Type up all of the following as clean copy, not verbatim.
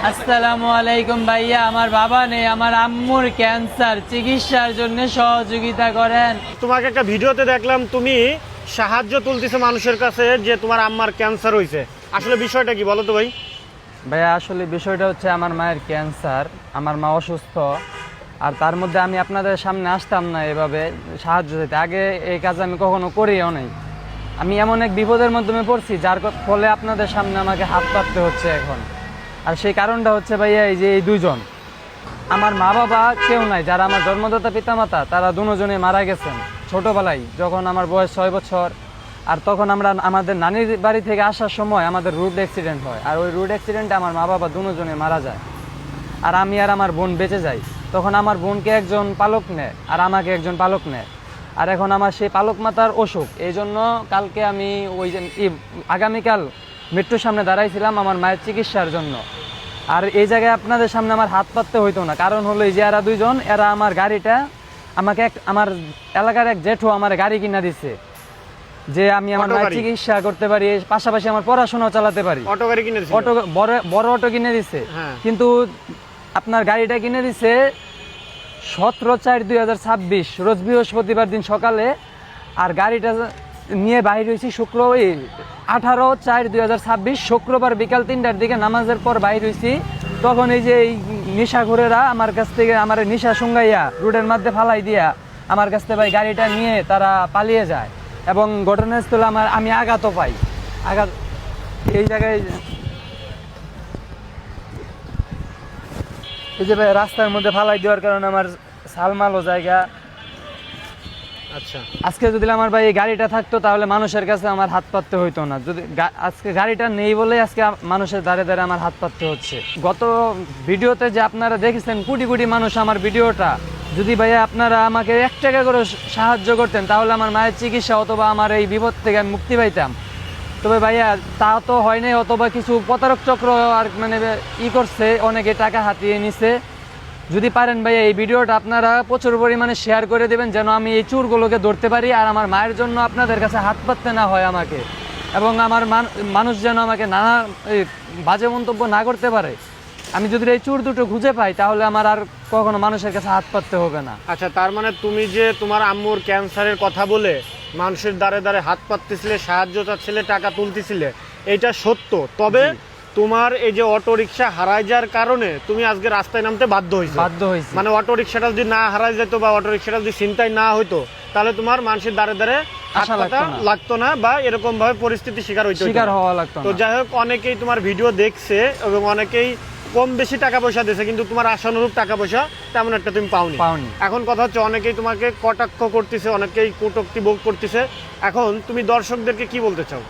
আসসালামু আলাইকুম ভাইয়া, আমার বাবা নেই, আমার আম্মুর ক্যান্সার চিকিৎসার জন্য সহযোগিতা করেন। তোমাকে একটা ভিডিওতে দেখলাম তুমি সাহায্য তুলতেছো মানুষের কাছে যে তোমার আম্মার ক্যান্সার হয়েছে, আসলে বিষয়টা কি বলো তো ভাই? ভাইয়া আসলে বিষয়টা হচ্ছে আমার মায়ের ক্যান্সার, আমার মা অসুস্থ, আর তার মধ্যে আমি আপনাদের সামনে আসতাম না এভাবে সাহায্য দিতে। আগে এই কাজ আমি কখনো করিও নাই। আমি এমন এক বিপদের মাধ্যমে পড়ছি যার ফলে আপনাদের সামনে আমাকে হাত পাততে হচ্ছে এখন। আর সেই কারণটা হচ্ছে ভাইয়া এই যে এই দুইজন, আমার মা বাবা কেউ নাই, যারা আমার জন্মদাতা পিতামাতা তারা দুজনে মারা গেছেন ছোটোবেলায়, যখন আমার বয়স 6 বছর। আর তখন আমরা আমাদের নানির বাড়ি থেকে আসার সময় আমাদের রোড অ্যাক্সিডেন্ট হয়, আর ওই রোড অ্যাক্সিডেন্টে আমার মা বাবা দুজনে মারা যায়, আর আমি আর আমার বোন বেঁচে যাই। তখন আমার বোনকে একজন পালক নেয় আর আমাকে একজন পালক নেয়, আর এখন আমার সেই পালক মাতার অসুখ। এই জন্য কালকে আমি ওই যে আগামীকাল মৃত্যুর সামনে দাঁড়াইছিলাম আমার মায়ের চিকিৎসার জন্য। আর এই জায়গায় আপনাদের সামনে আমার হাত পাততে হইতো না, কারণ হলো এই যে এরা দুইজন, এরা আমার গাড়িটা আমাকে আমার এলাকার এক জেঠু আমার গাড়ি কিনা দিচ্ছে যে আমি আমার মায়ের চিকিৎসা করতে পারি, পাশাপাশি আমার পড়াশোনাও চালাতে পারি। অটো গাড়ি কিনে দিছে, অটো বড় অটো কিনে দিচ্ছে। কিন্তু আপনার গাড়িটা কিনে দিচ্ছে 17/4/2026 রোজ বৃহস্পতিবার দিন সকালে, আর গাড়িটা নিয়ে বাইর হয়েছি 18/4/2026 শুক্রবার বিকাল 3টার দিকে নামাজের পর বাইর হয়েছি। তখন এই যে এই নেশাখোরেরা আমার কাছ থেকে আমার নেশা শুঙ্গাইয়া রোডের মধ্যে ফালাই দিয়া আমার কাছ থেকে ভাই গাড়িটা নিয়ে তারা পালিয়ে যায়, এবং ঘটনাস্থলে আমি আঘাতও পাই। আঘাত এই জায়গায় এই যে ভাই রাস্তার মধ্যে ফালাই দেওয়ার কারণে আমার সালমালও জায়গা। আচ্ছা, আজকে যদি আমার ভাই এই গাড়িটা থাকতো তাহলে মানুষের কাছে আমার হাত পাততে হইতো না। যদি আজকে গাড়িটা নেই বলে আজকে মানুষের দ্বারে দ্বারে আমার হাত পাততে হচ্ছে। গত ভিডিওতে যে আপনারা দেখেছেন কোটি কোটি মানুষ আমার ভিডিওটা, যদি ভাইয়া আপনারা আমাকে 1 টাকা করে সাহায্য করতেন তাহলে আমার মায়ের চিকিৎসা অথবা আমার এই বিপদ থেকে আমি মুক্তি পাইতাম। তবে ভাইয়া তা তো হয় নাই, অথবা কিছু প্রতারক চক্র আর মানে করছে, অনেকে টাকা হাতিয়ে নিছে। যদি পারেন ভাইয়া এই ভিডিওটা আপনারা প্রচুর পরিমাণে শেয়ার করে দেবেন, যেন আমি এই চোরগুলোকে ধরতে পারি, আর আমার মায়ের জন্য আপনাদের কাছে হাত পাততে না হয় আমাকে, এবং আমার মানুষ যেন আমাকে নানা বাজে মন্তব্য না করতে পারে। আমি যদি এই চোর দুটো খুঁজে পাই তাহলে আমার আর কখনো মানুষের কাছে হাত পাততে হবে না। আচ্ছা, তার মানে তুমি যে তোমার আম্মুর ক্যান্সারের কথা বলে মানুষের দ্বারে দ্বারে হাত পাততেছিলে, সাহায্য চাচ্ছিলে, টাকা তুলতেছিলে, এইটা সত্য। তবে তোমার এই যে অটো রিক্সা হারাই যাওয়ার কারণে তুমি আজকে রাস্তায় নামতে বাধ্য হয়েছে। মানে অটো রিক্সাটা যদি না হারাই যেত বা অটো রিক্সাটা যদি চিন্তায় না হইতো তাহলে তোমার মানুষের দ্বারে দ্বারে হাত পাতা লাগতো না, বা এরকম ভাবে পরিস্থিতি শিকার হওয়া লাগতো। তো যাই হোক, অনেকেই তোমার ভিডিও দেখছে এবং অনেকেই কম বেশি টাকা পয়সা দিয়েছে, কিন্তু তোমার আশানুরূপ টাকা পয়সা তেমন একটা তুমি পাওনি। এখন কথা হচ্ছে অনেকেই তোমাকে কটাক্ষ করতেছে, অনেকেই কটূক্তি ভোগ করতেছে। এখন তুমি দর্শকদেরকে কি বলতে চাও?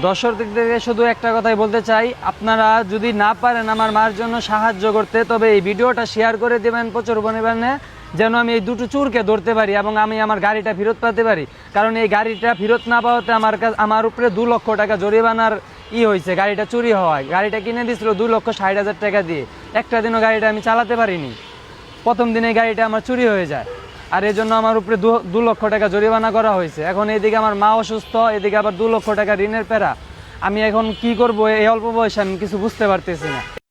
দর্শকদেরকে শুধু একটা কথাই বলতে চাই, আপনারা যদি না পারেন আমার মার জন্য সাহায্য করতে, তবে এই ভিডিওটা শেয়ার করে দেবেন প্রচুর পরিমাণে, যেন আমি এই দুটো চোরকে ধরতে পারি এবং আমি আমার গাড়িটা ফেরত পেতে পারি। কারণ এই গাড়িটা ফেরত না পাওয়াতে আমার উপরে 2 লক্ষ টাকা জরিমানার হয়েছে। গাড়িটা চুরি হওয়ায়, গাড়িটা কিনে দিয়েছিল 2,60,000 টাকা দিয়ে। একটা দিনও গাড়িটা আমি চালাতে পারিনি, প্রথম দিনে গাড়িটা আমার চুরি হয়ে যায়, আর এই জন্য আমার উপরে 2 লক্ষ টাকা জরিমানা করা হয়েছে। এখন এদিকে আমার মা অসুস্থ, এদিকে আবার 2 লক্ষ টাকা ঋণের প্যারা। আমি এখন কি করব? এই অল্প বয়সে আমি কিছু বুঝতে পারতেছি না।